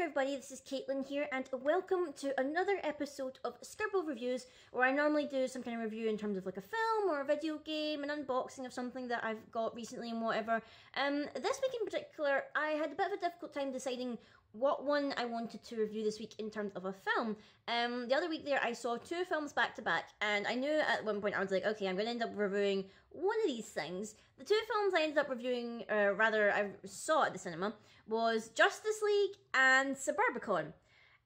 everybody, this is Caitlin here, and welcome to another episode of Scribble Reviews, where I normally do some kind of review in terms of like a film or a video game, an unboxing of something that I've got recently and whatever. This week in particular, I had a bit of a difficult time deciding what one I wanted to review this week in terms of a film. The other week there, I saw two films back to back, and I knew at one point I was like, okay, I'm going to end up reviewing one of these things. The two films I ended up reviewing, I saw at the cinema, was Justice League and Suburbicon.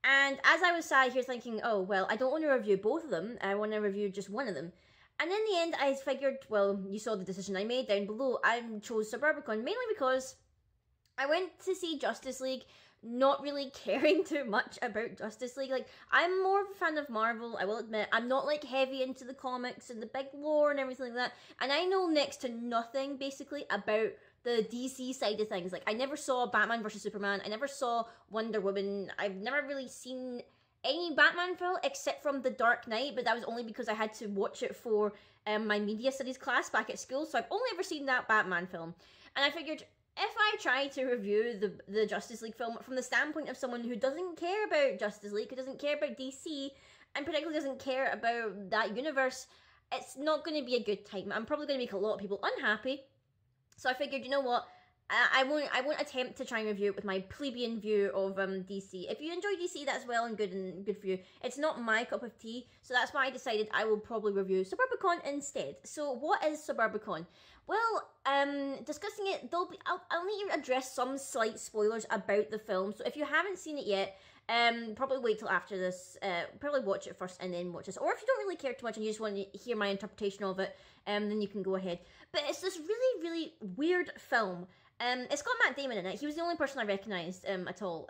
And as I was sat here thinking, oh, well, I don't want to review both of them, I want to review just one of them. And in the end, I figured, well, you saw the decision I made down below. I chose Suburbicon, mainly because I went to see Justice League not really caring too much about Justice League. Like, I'm more of a fan of Marvel, I will admit. I'm not, like, heavy into the comics and the big lore and everything like that. And I know next to nothing, basically, about the DC side of things. Like, I never saw Batman vs. Superman. I never saw Wonder Woman. I've never really seen any Batman film except from The Dark Knight, but that was only because I had to watch it for my media studies class back at school. So I've only ever seen that Batman film. And I figured, if I try to review the Justice League film from the standpoint of someone who doesn't care about Justice League, who doesn't care about DC, and particularly doesn't care about that universe, it's not going to be a good time. I'm probably going to make a lot of people unhappy. So I figured, you know what, I won't attempt to try and review it with my plebeian view of DC. If you enjoy DC, that's well and good for you. It's not my cup of tea, so that's why I decided I will probably review Suburbicon instead. So what is Suburbicon? Well, discussing it, I'll need to address some slight spoilers about the film. So if you haven't seen it yet, probably wait till after this, probably watch it first and then watch this. Or if you don't really care too much and you just want to hear my interpretation of it, then you can go ahead. But it's this really, really weird film. It's got Matt Damon in it. He was the only person I recognised at all.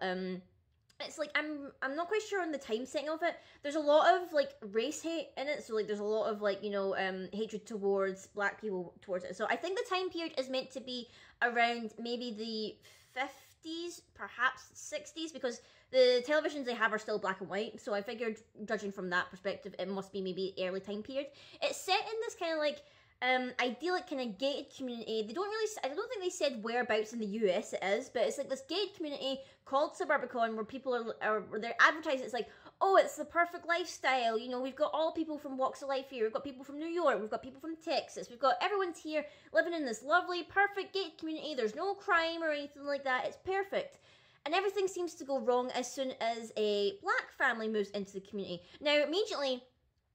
It's like, I'm not quite sure on the time setting of it. There's a lot of, like, race hate in it. So, like, there's a lot of, like, you know, hatred towards black people towards it. So I think the time period is meant to be around maybe the 50s, perhaps 60s, because the televisions they have are still black and white. So I figured, judging from that perspective, it must be maybe early time period. It's set in this kind of, like, idyllic kind of gated community. They don't really, I don't think they said whereabouts in the US it is, but it's like this gated community called Suburbicon where people they're advertising. It's like, oh, it's the perfect lifestyle, you know, we've got all people from walks of life here, we've got people from New York, we've got people from Texas, we've got everyone's here living in this lovely, perfect gated community. There's no crime or anything like that. It's perfect. And everything seems to go wrong as soon as a black family moves into the community. Now, immediately,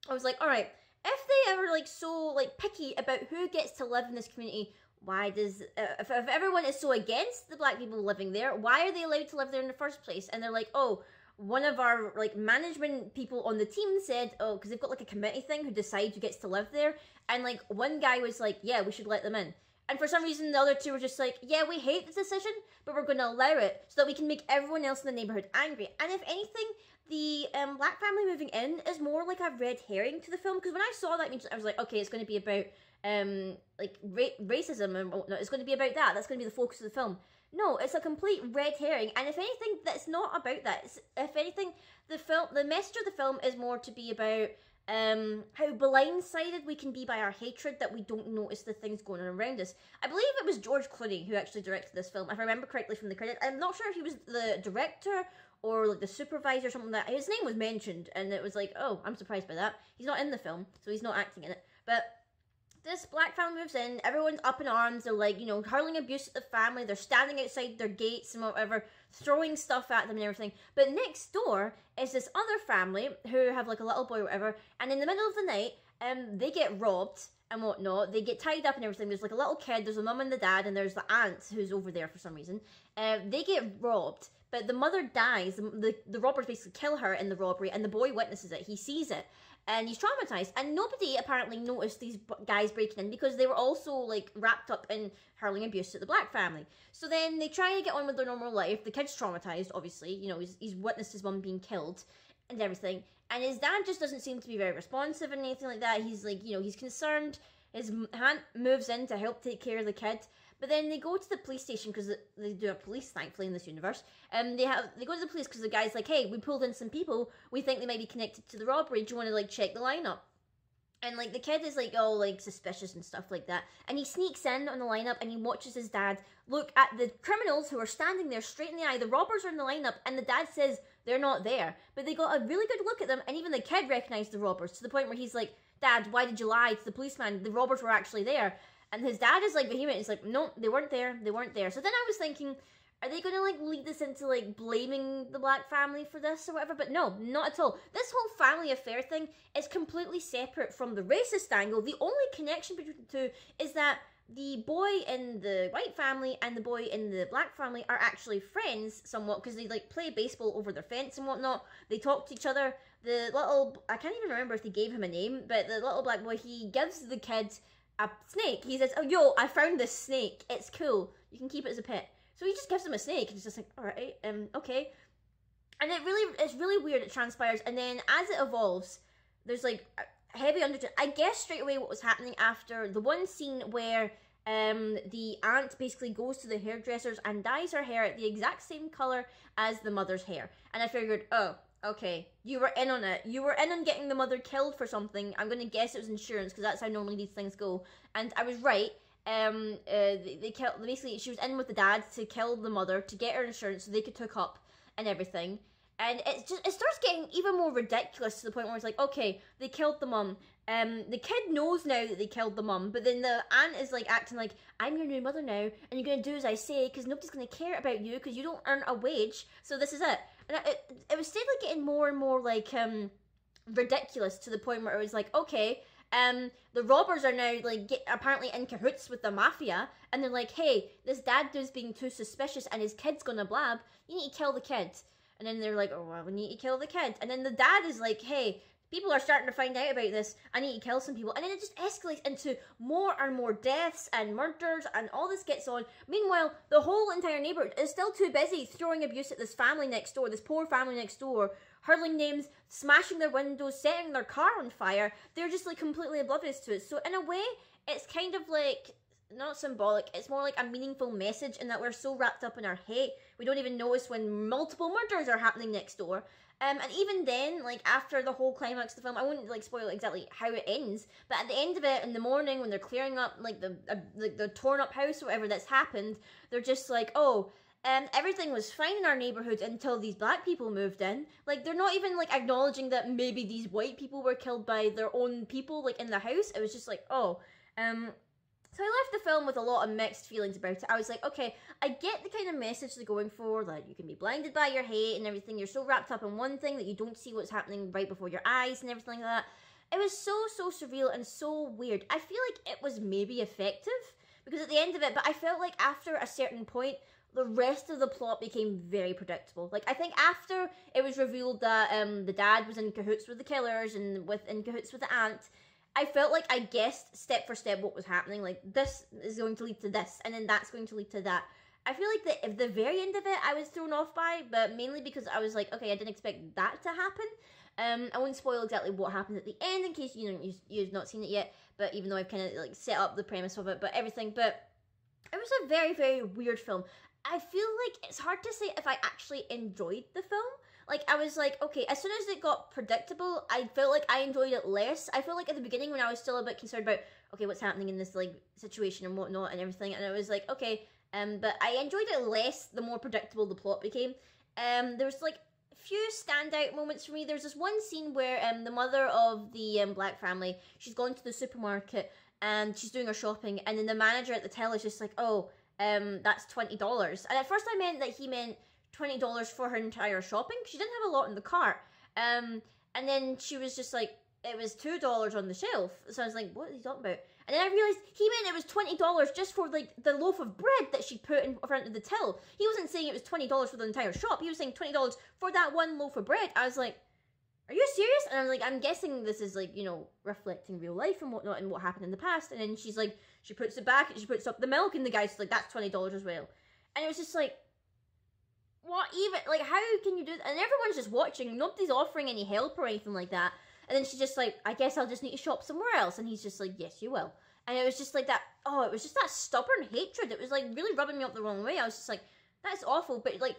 I was like, all right, if they ever, like, so, like, picky about who gets to live in this community, why does, if everyone is so against the black people living there, why are they allowed to live there in the first place? And they're like, oh, one of our, like, management people on the team said, oh, because they've got, like, a committee thing who decides who gets to live there, and, like, one guy was like, yeah, we should let them in. And for some reason, the other two were just like, yeah, we hate this decision, but we're going to allow it so that we can make everyone else in the neighborhood angry. And if anything, the black family moving in is more like a red herring to the film. Because when I saw that, I was like, okay, it's going to be about, like, racism and whatnot. It's going to be about that. That's going to be the focus of the film. No, it's a complete red herring. And if anything, that's not about that. If anything, the message of the film is more to be about how blindsided we can be by our hatred that we don't notice the things going on around us. I believe it was George Clooney who actually directed this film, if I remember correctly from the credits. I'm not sure if he was the director or, like, the supervisor or something like that. His name was mentioned, and it was like, oh, I'm surprised by that. He's not in the film, so he's not acting in it. But this black family moves in, everyone's up in arms, they're, like, you know, hurling abuse at the family, they're standing outside their gates and whatever, throwing stuff at them and everything. But next door is this other family who have, like, a little boy or whatever, and in the middle of the night, they get robbed and whatnot. They get tied up and everything. There's, like, a little kid, there's a mum and the dad, and there's the aunt who's over there for some reason. They get robbed, but the mother dies. The robbers basically kill her in the robbery, and the boy witnesses it. He sees it, and he's traumatized. And nobody apparently noticed these guys breaking in because they were also, like, wrapped up in hurling abuse at the black family. So then they try to get on with their normal life. The kid's traumatized, obviously. You know, he's witnessed his mum being killed and everything. And his dad just doesn't seem to be very responsive and anything like that. He's, like, you know, he's concerned. His aunt moves in to help take care of the kid. But then they go to the police station because they do have police, thankfully, in this universe. They go to the police because the guy's like, hey, we pulled in some people. We think they might be connected to the robbery. Do you want to, like, check the lineup? And, like, the kid is, like, all, like, suspicious and stuff like that. And he sneaks in on the lineup and he watches his dad look at the criminals who are standing there straight in the eye. The robbers are in the lineup and the dad says they're not there. But they got a really good look at them, and even the kid recognized the robbers to the point where he's like, Dad, why did you lie to the policeman? The robbers were actually there. And his dad is, like, vehement. He's like, no, they weren't there. They weren't there. So then I was thinking, are they going to, like, lead this into, like, blaming the black family for this or whatever? But no, not at all. This whole family affair thing is completely separate from the racist angle. The only connection between the two is that the boy in the white family and the boy in the black family are actually friends somewhat, because they, like, play baseball over their fence and whatnot. They talk to each other. The little, I can't even remember if they gave him a name, but the little black boy, he gives the kid a snake. He says, oh, yo, I found this snake. It's cool. You can keep it as a pet. So he just gives him a snake, and he's just like, alright, okay. And it's really weird, it transpires, and then as it evolves, there's, like, a heavy undertone. I guess straight away what was happening after the one scene where the aunt basically goes to the hairdressers and dyes her hair the exact same colour as the mother's hair. And I figured, oh, okay, you were in on it. You were in on getting the mother killed for something. I'm going to guess it was insurance, because that's how normally these things go. And I was right. They killed, basically she was in with the dad to kill the mother to get her insurance so they could hook up and everything. And it starts getting even more ridiculous to the point where it's like, okay, they killed the mum. The kid knows now that they killed the mum, but then the aunt is, like, acting like, I'm your new mother now, and you're going to do as I say, because nobody's going to care about you, because you don't earn a wage, so this is it. And it was steadily getting more and more, like, ridiculous to the point where it was like, okay, the robbers are now, like, apparently in cahoots with the mafia, and they're like, hey, this dad dude's being too suspicious, and his kid's gonna blab, you need to kill the kid. And then they're like, oh, well, we need to kill the kid. And then the dad is like, hey, people are starting to find out about this, I need to kill some people. And then it just escalates into more and more deaths and murders, and all this gets on. Meanwhile, the whole entire neighborhood is still too busy throwing abuse at this family next door, this poor family next door, hurling names, smashing their windows, setting their car on fire. They're just, like, completely oblivious to it. So in a way, it's kind of like, not symbolic, it's more like a meaningful message in that we're so wrapped up in our hate, we don't even notice when multiple murders are happening next door. And even then, like, after the whole climax of the film, I wouldn't, like, spoil exactly how it ends, but at the end of it, in the morning, when they're clearing up, like, the torn up house or whatever that's happened, they're just like, oh, everything was fine in our neighborhood until these black people moved in. Like, they're not even, like, acknowledging that maybe these white people were killed by their own people, like, in the house. It was just like, oh, so I left the film with a lot of mixed feelings about it. I was like, okay, I get the kind of message they're going for, that you can be blinded by your hate and everything. You're so wrapped up in one thing that you don't see what's happening right before your eyes and everything like that. It was so surreal and so weird. I feel like it was maybe effective, because at the end of it, but I felt like after a certain point, the rest of the plot became very predictable. Like, I think after it was revealed that the dad was in cahoots with the killers and in cahoots with the aunt, I felt like I guessed step for step what was happening. Like, this is going to lead to this, and then that's going to lead to that. I feel like at the very end of it, I was thrown off by, but mainly because I was like, okay, I didn't expect that to happen. I won't spoil exactly what happens at the end in case you've not seen it yet, but even though I've kind of, like, set up the premise of it, but everything. But it was a very, very weird film. I feel like it's hard to say if I actually enjoyed the film. Like, I was like, okay, as soon as it got predictable, I felt like I enjoyed it less. I felt like at the beginning when I was still a bit concerned about, okay, what's happening in this, like, situation and whatnot and everything, and I was like, okay, but I enjoyed it less the more predictable the plot became. There was, like, a few standout moments for me. There's this one scene where the mother of the black family, she's gone to the supermarket and she's doing her shopping, and then the manager at the till is just like, oh, that's $20. And at first I meant that he meant $20 for her entire shopping. She didn't have a lot in the cart. And then she was just like, it was $2 on the shelf. So I was like, what is he talking about? And then I realized he meant it was $20 just for, like, the loaf of bread that she put in front of the till. He wasn't saying it was $20 for the entire shop. He was saying $20 for that one loaf of bread. I was like, are you serious? And I'm like, I'm guessing this is, like, you know, reflecting real life and whatnot and what happened in the past. And then she's like, she puts it back and she puts up the milk, and the guy's like, that's $20 as well. And it was just like, what even? Like, how can you do that? And everyone's just watching. Nobody's offering any help or anything like that. And then she's just like, I guess I'll just need to shop somewhere else. And he's just like, yes, you will. And it was just like that, oh, it was just that stubborn hatred. It was, like, really rubbing me up the wrong way. I was just like, that's awful. But, like,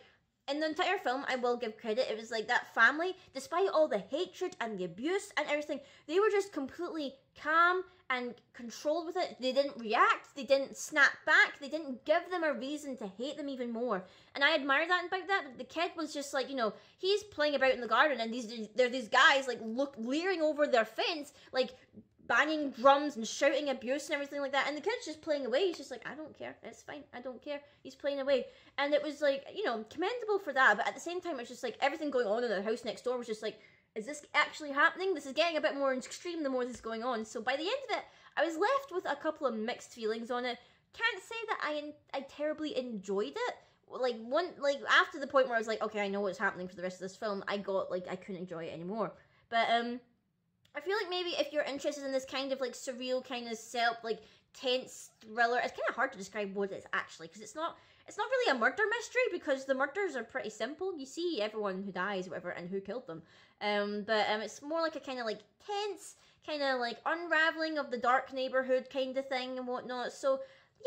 in the entire film, I will give credit, it was like that family, despite all the hatred and the abuse and everything, they were just completely calm and controlled with it. They didn't react, they didn't snap back, they didn't give them a reason to hate them even more. And I admire that about that. The kid was just like, you know, he's playing about in the garden and there are these guys like leering over their fence, like banging drums and shouting abuse and everything like that, and the kid's just playing away. He's just like, I don't care, it's fine, I don't care. He's playing away. And it was like, you know, commendable for that, but at the same time, it's just like everything going on in the house next door was just like, is this actually happening? This is getting a bit more extreme the more this is going on. So by the end of it, I was left with a couple of mixed feelings on it. Can't say that I terribly enjoyed it. Like after the point where I was like, okay, I know what's happening for the rest of this film, I got like, I couldn't enjoy it anymore. But I feel like maybe if you're interested in this kind of like surreal kind of like tense thriller, it's kind of hard to describe what it is actually, because it's not really a murder mystery, because the murders are pretty simple. You see everyone who dies, whatever, and who killed them. But it's more like a kind of like tense, kind of like unraveling of the dark neighborhood kind of thing and whatnot. So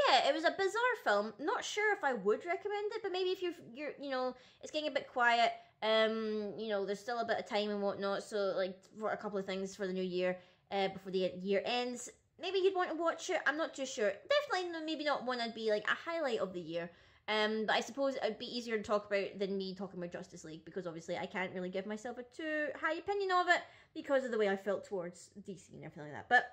yeah, it was a bizarre film. Not sure if I would recommend it, but maybe if you're you know, it's getting a bit quiet. You know, there's still a bit of time and whatnot, so like for a couple of things for the new year, before the year ends, maybe you'd want to watch it. I'm not too sure. Definitely maybe not one I'd be like a highlight of the year. But I suppose it'd be easier to talk about than me talking about Justice League, because obviously I can't really give myself a too high opinion of it because of the way I felt towards DC and everything like that. But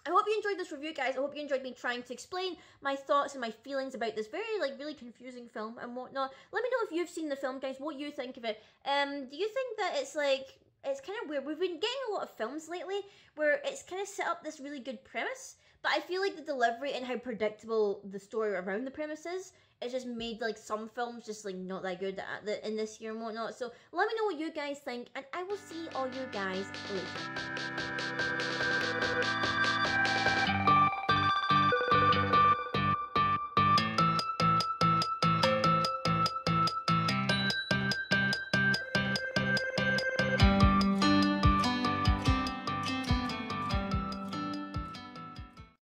I hope you enjoyed this review, guys. I hope you enjoyed me trying to explain my thoughts and my feelings about this very, like, really confusing film and whatnot. Let me know if you've seen the film, guys, what you think of it. Do you think that it's, like, it's kind of weird? We've been getting a lot of films lately where it's kind of set up this really good premise, but I feel like the delivery and how predictable the story around the premise is, it's just made, like, some films just, like, not that good in this year and whatnot. So let me know what you guys think, and I will see all you guys later.